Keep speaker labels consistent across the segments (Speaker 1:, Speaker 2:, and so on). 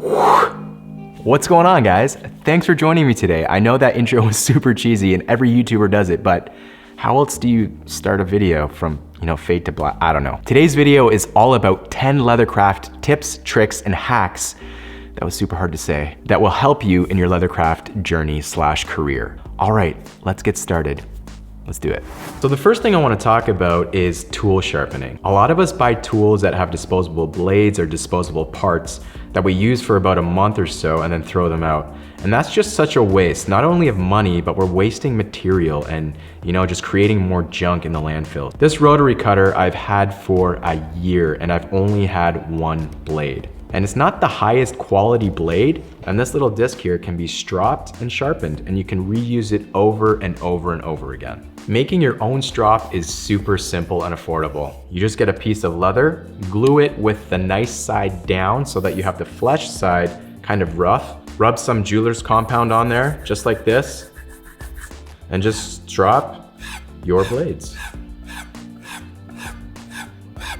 Speaker 1: What's going on, guys? Thanks for joining me today. I know that intro was super cheesy and every YouTuber does it, but how else do you start a video from, fade to black? I don't know. Today's video is all about 10 Leathercraft tips, tricks, and hacks, that was super hard to say, that will help you in your Leathercraft journey / career. All right, let's get started. Let's do it. So the first thing I want to talk about is tool sharpening. A lot of us buy tools that have disposable blades or disposable parts that we use for about a month or so and then throw them out. And that's just such a waste, not only of money, but we're wasting material and just creating more junk in the landfill. This rotary cutter I've had for a year and I've only had one blade. And it's not the highest quality blade, and this little disc here can be stropped and sharpened, and you can reuse it over and over and over again. Making your own strop is super simple and affordable. You just get a piece of leather, glue it with the nice side down so that you have the flesh side kind of rough. Rub some jeweler's compound on there, just like this, and just strop your blades.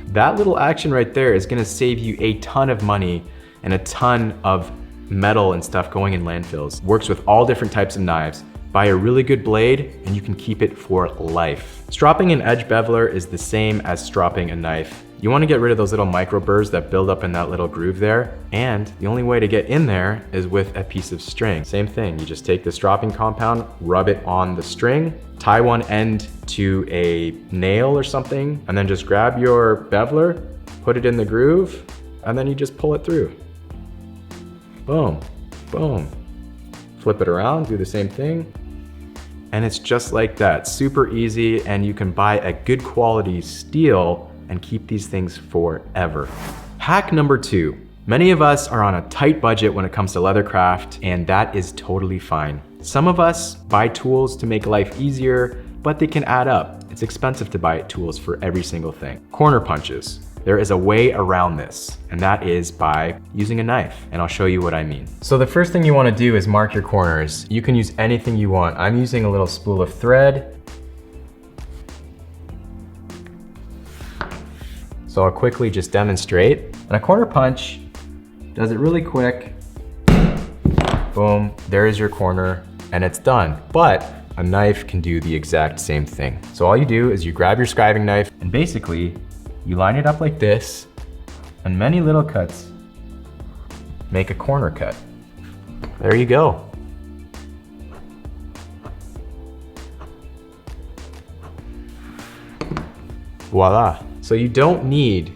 Speaker 1: That little action right there is gonna save you a ton of money and a ton of metal and stuff going in landfills. Works with all different types of knives. Buy a really good blade and you can keep it for life. Stropping an edge beveler is the same as stropping a knife. You wanna get rid of those little micro burrs that build up in that little groove there, and the only way to get in there is with a piece of string. Same thing, you just take the stropping compound, rub it on the string, tie one end to a nail or something, and then just grab your beveler, put it in the groove, and then you just pull it through. Boom, boom. Flip it around, do the same thing. And it's just like that, super easy, and you can buy a good quality steel and keep these things forever. Hack number 2. Many of us are on a tight budget when it comes to Leathercraft, and that is totally fine. Some of us buy tools to make life easier, but they can add up. It's expensive to buy tools for every single thing. Corner punches. There is a way around this, and that is by using a knife, and I'll show you what I mean. So the first thing you want to do is mark your corners. You can use anything you want. I'm using a little spool of thread. So I'll quickly just demonstrate. And a corner punch does it really quick. Boom, there is your corner, and it's done. But a knife can do the exact same thing. So all you do is you grab your scribing knife, and basically, you line it up like this, and many little cuts make a corner cut. There you go. Voila. So you don't need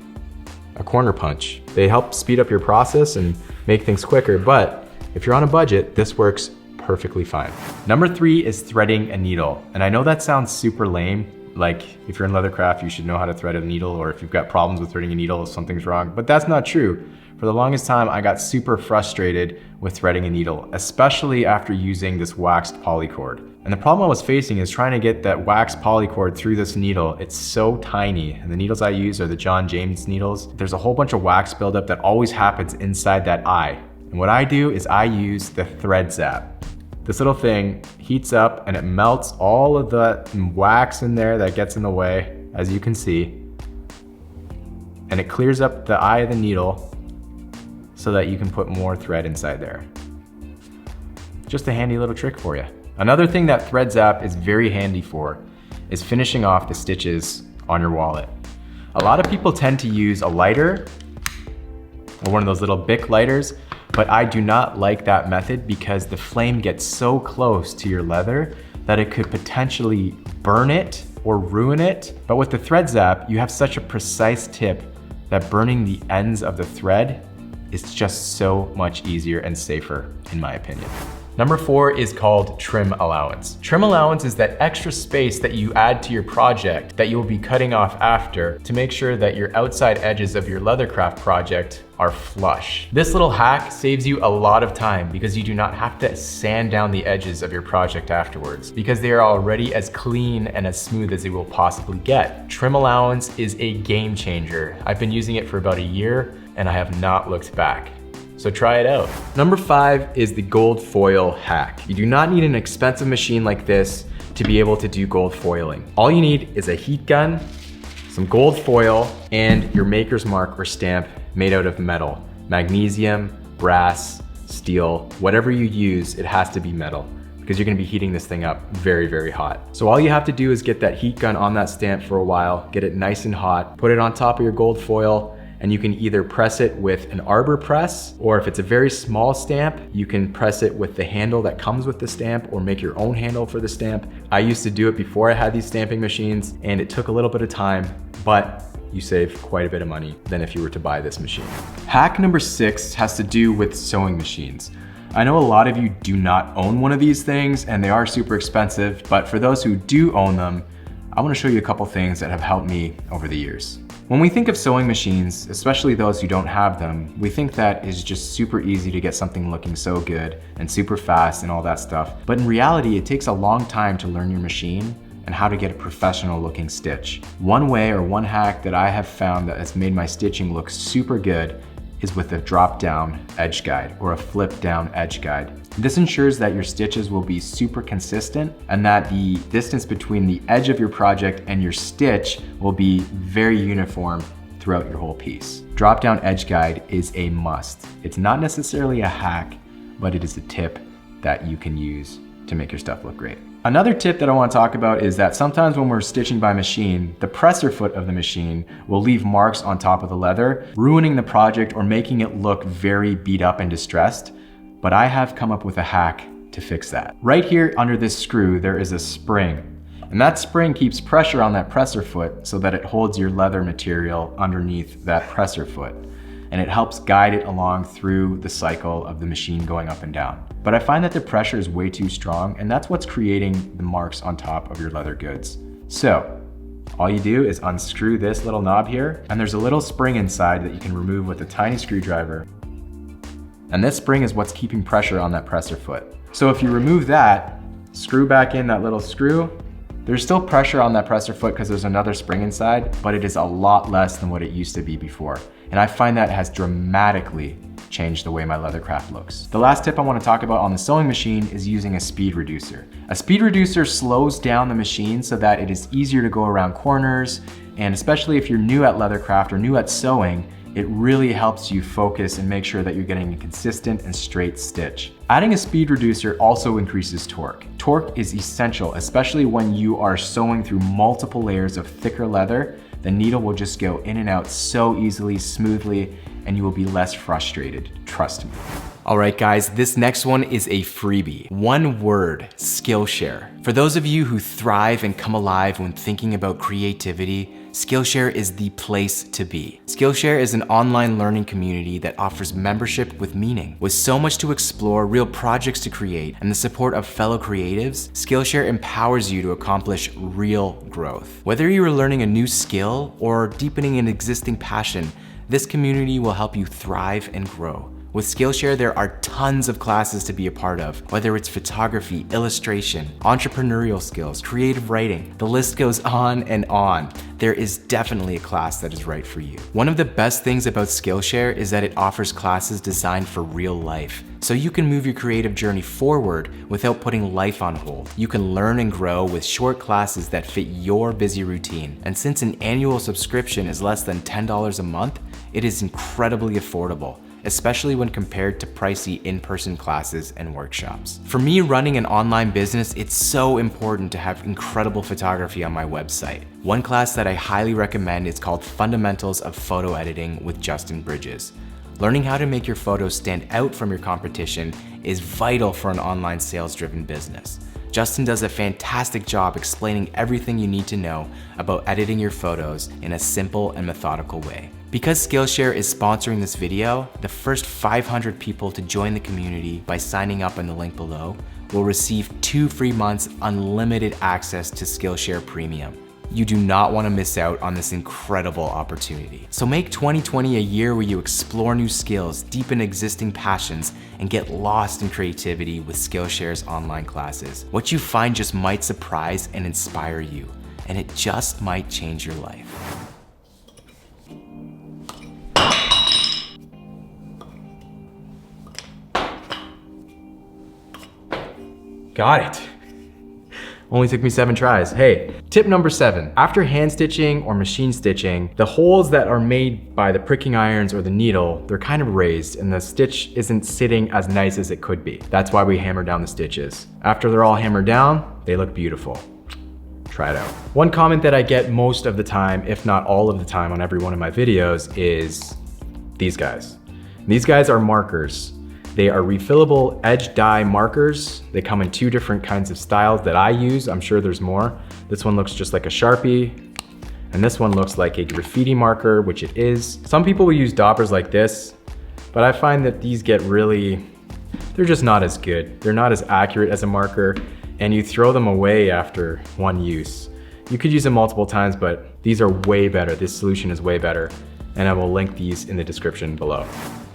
Speaker 1: a corner punch. They help speed up your process and make things quicker, but if you're on a budget, this works perfectly fine. Number 3 is threading a needle. And I know that sounds super lame. Like if you're in Leathercraft, you should know how to thread a needle, or if you've got problems with threading a needle, something's wrong, but that's not true. For the longest time, I got super frustrated with threading a needle, especially after using this waxed polycord. And the problem I was facing is trying to get that waxed polycord through this needle. It's so tiny, and the needles I use are the John James needles. There's a whole bunch of wax buildup that always happens inside that eye. And what I do is I use the thread zap. This little thing heats up and it melts all of the wax in there that gets in the way, as you can see. And it clears up the eye of the needle so that you can put more thread inside there. Just a handy little trick for you. Another thing that thread zap is very handy for is finishing off the stitches on your wallet. A lot of people tend to use a lighter or one of those little Bic lighters, but I do not like that method because the flame gets so close to your leather that it could potentially burn it or ruin it. But with the thread zap, you have such a precise tip that burning the ends of the thread is just so much easier and safer, in my opinion. Number 4 is called trim allowance. Trim allowance is that extra space that you add to your project that you'll be cutting off after to make sure that your outside edges of your Leathercraft project are flush. This little hack saves you a lot of time because you do not have to sand down the edges of your project afterwards because they are already as clean and as smooth as they will possibly get. Trim allowance is a game changer. I've been using it for about a year and I have not looked back. So try it out. Number 5 is the gold foil hack. You do not need an expensive machine like this to be able to do gold foiling. All you need is a heat gun, some gold foil, and your maker's mark or stamp made out of metal, magnesium, brass, steel, whatever you use, it has to be metal because you're gonna be heating this thing up very, very hot. So all you have to do is get that heat gun on that stamp for a while, get it nice and hot, put it on top of your gold foil, and you can either press it with an arbor press, or if it's a very small stamp, you can press it with the handle that comes with the stamp or make your own handle for the stamp. I used to do it before I had these stamping machines, and it took a little bit of time, but you save quite a bit of money than if you were to buy this machine. Hack number 6 has to do with sewing machines. I know a lot of you do not own one of these things and they are super expensive, but for those who do own them, I want to show you a couple things that have helped me over the years. When we think of sewing machines, especially those who don't have them, we think that it's just super easy to get something looking so good and super fast and all that stuff. But in reality, it takes a long time to learn your machine and how to get a professional looking stitch. One way or one hack that I have found that has made my stitching look super good is with a drop down edge guide or a flip down edge guide. This ensures that your stitches will be super consistent and that the distance between the edge of your project and your stitch will be very uniform throughout your whole piece. Drop down edge guide is a must. It's not necessarily a hack, but it is a tip that you can use to make your stuff look great. Another tip that I want to talk about is that sometimes when we're stitching by machine, the presser foot of the machine will leave marks on top of the leather, ruining the project or making it look very beat up and distressed. But I have come up with a hack to fix that. Right here under this screw, there is a spring. And that spring keeps pressure on that presser foot so that it holds your leather material underneath that presser foot. And it helps guide it along through the cycle of the machine going up and down. But I find that the pressure is way too strong, and that's what's creating the marks on top of your leather goods. So all you do is unscrew this little knob here, and there's a little spring inside that you can remove with a tiny screwdriver. And this spring is what's keeping pressure on that presser foot. So if you remove that, screw back in that little screw, there's still pressure on that presser foot because there's another spring inside, but it is a lot less than what it used to be before. And I find that has dramatically changed the way my Leathercraft looks. The last tip I want to talk about on the sewing machine is using a speed reducer. A speed reducer slows down the machine so that it is easier to go around corners, and especially if you're new at Leathercraft or new at sewing, it really helps you focus and make sure that you're getting a consistent and straight stitch. Adding a speed reducer also increases torque. Torque is essential, especially when you are sewing through multiple layers of thicker leather. The needle will just go in and out so easily, smoothly, and you will be less frustrated, trust me. All right, guys, this next one is a freebie. One word, Skillshare. For those of you who thrive and come alive when thinking about creativity, Skillshare is the place to be. Skillshare is an online learning community that offers membership with meaning. With so much to explore, real projects to create, and the support of fellow creatives, Skillshare empowers you to accomplish real growth. Whether you are learning a new skill or deepening an existing passion, this community will help you thrive and grow. With Skillshare, there are tons of classes to be a part of, whether it's photography, illustration, entrepreneurial skills, creative writing, the list goes on and on. There is definitely a class that is right for you. One of the best things about Skillshare is that it offers classes designed for real life, so you can move your creative journey forward without putting life on hold. You can learn and grow with short classes that fit your busy routine. And since an annual subscription is less than $10 a month, it is incredibly affordable, especially when compared to pricey in-person classes and workshops. For me, running an online business, it's so important to have incredible photography on my website. One class that I highly recommend is called Fundamentals of Photo Editing with Justin Bridges. Learning how to make your photos stand out from your competition is vital for an online sales-driven business. Justin does a fantastic job explaining everything you need to know about editing your photos in a simple and methodical way. Because Skillshare is sponsoring this video, the first 500 people to join the community by signing up in the link below will receive 2 free months of unlimited access to Skillshare Premium. You do not want to miss out on this incredible opportunity. So make 2020 a year where you explore new skills, deepen existing passions, and get lost in creativity with Skillshare's online classes. What you find just might surprise and inspire you, and it just might change your life. Got it. Only took me 7 tries. Hey, tip number 7. After hand stitching or machine stitching, the holes that are made by the pricking irons or the needle, they're kind of raised and the stitch isn't sitting as nice as it could be. That's why we hammer down the stitches. After they're all hammered down, they look beautiful. Try it out. One comment that I get most of the time, if not all of the time on every one of my videos, is these guys. These guys are markers. They are refillable edge die markers. They come in 2 different kinds of styles that I use. I'm sure there's more. This one looks just like a Sharpie, and this one looks like a graffiti marker, which it is. Some people will use daubers like this, but I find that these get really, they're just not as good. They're not as accurate as a marker, and you throw them away after 1 use. You could use them multiple times, but these are way better. This solution is way better, and I will link these in the description below.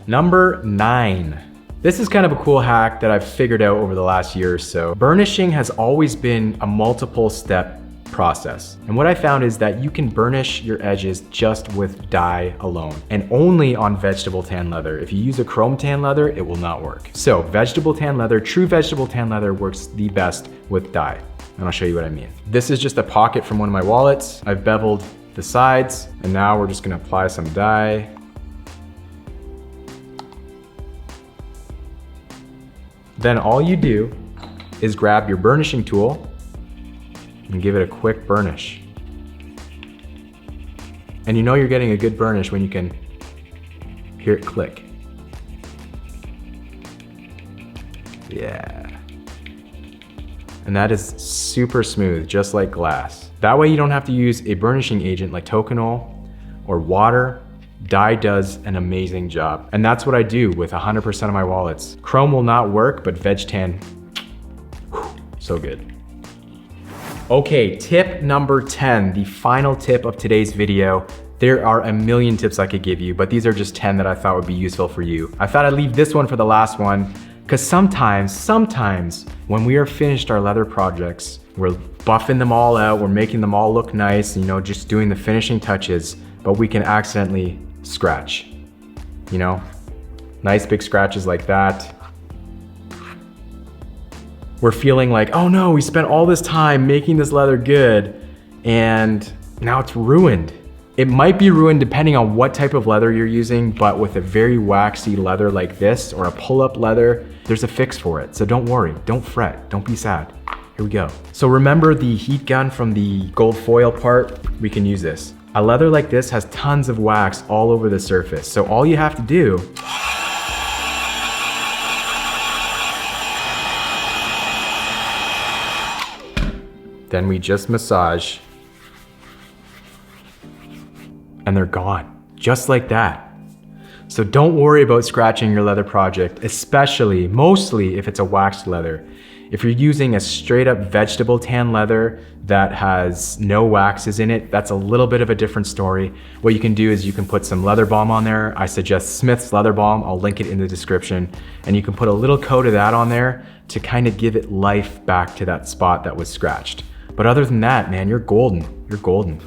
Speaker 1: Number 9. This is kind of a cool hack that I've figured out over the last year or so. Burnishing has always been a multiple step process. And what I found is that you can burnish your edges just with dye alone, and only on vegetable tan leather. If you use a chrome tan leather, it will not work. So vegetable tan leather, true vegetable tan leather works the best with dye. And I'll show you what I mean. This is just a pocket from one of my wallets. I've beveled the sides, and now we're just gonna apply some dye. Then all you do is grab your burnishing tool and give it a quick burnish. And you know you're getting a good burnish when you can hear it click. Yeah. And that is super smooth, just like glass. That way you don't have to use a burnishing agent like Tokonol or water. Dye does an amazing job. And that's what I do with 100% of my wallets. Chrome will not work, but veg tan, so good. Okay, tip number 10, the final tip of today's video. There are a million tips I could give you, but these are just 10 that I thought would be useful for you. I thought I'd leave this one for the last one, because sometimes when we are finished our leather projects, we're buffing them all out, we're making them all look nice, you know, just doing the finishing touches, but we can accidentally scratch, you know? Nice big scratches like that. We're feeling like, oh no, we spent all this time making this leather good and now it's ruined. It might be ruined depending on what type of leather you're using, but with a very waxy leather like this or a pull-up leather, there's a fix for it. So don't worry, don't fret, don't be sad. Here we go. So remember the heat gun from the gold foil part? We can use this. A leather like this has tons of wax all over the surface. So all you have to do then we just massage and they're gone, just like that. So don't worry about scratching your leather project, especially, mostly if it's a waxed leather. If you're using a straight up vegetable tan leather that has no waxes in it, that's a little bit of a different story. What you can do is you can put some leather balm on there. I suggest Smith's leather balm. I'll link it in the description. And you can put a little coat of that on there to kind of give it life back to that spot that was scratched. But other than that, man, you're golden. You're golden.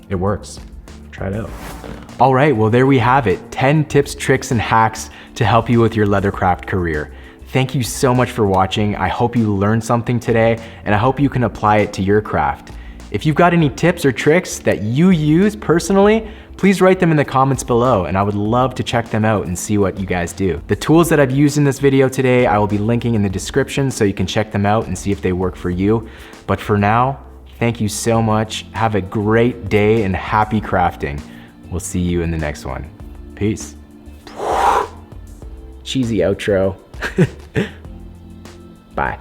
Speaker 1: It works. Try it out. All right, well, there we have it. 10 tips, tricks, and hacks to help you with your leathercraft career. Thank you so much for watching. I hope you learned something today, and I hope you can apply it to your craft. If you've got any tips or tricks that you use personally, please write them in the comments below, and I would love to check them out and see what you guys do. The tools that I've used in this video today, I will be linking in the description so you can check them out and see if they work for you. But for now, thank you so much. Have a great day and happy crafting. We'll see you in the next one. Peace. Cheesy outro. Bye.